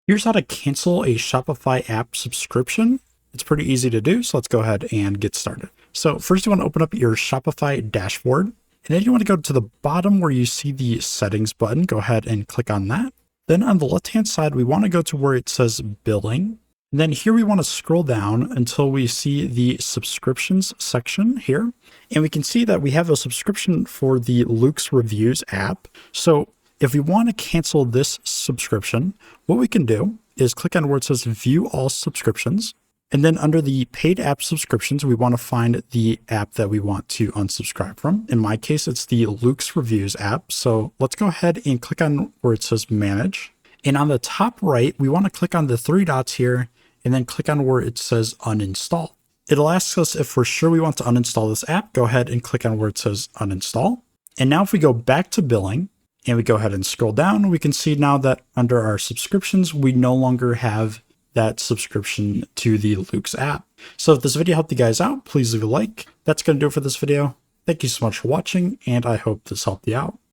Here's how to cancel a Shopify app subscription. It's pretty easy to do, so let's go ahead and get started. So first you want to open up your Shopify dashboard, and then you want to go to the bottom where you see the settings button. Go ahead and click on that. Then on the left-hand side, we want to go to where it says billing. And then here we want to scroll down until we see the subscriptions section here. And we can see that we have a subscription for the Luke's Reviews app. So if we want to cancel this subscription, what we can do is click on where it says view all subscriptions. And then under the paid app subscriptions, we want to find the app that we want to unsubscribe from. In my case, it's the Luke's Reviews app. So let's go ahead and click on where it says manage. And on the top right, we want to click on the three dots here and then click on where it says uninstall. It'll ask us if we're sure we want to uninstall this app. Go ahead and click on where it says uninstall. And now if we go back to billing, and we go ahead and scroll down, we can see now that under our subscriptions, we no longer have that subscription to the Luke's app. So if this video helped you guys out, please leave a like. That's going to do it for this video. Thank you so much for watching, and I hope this helped you out.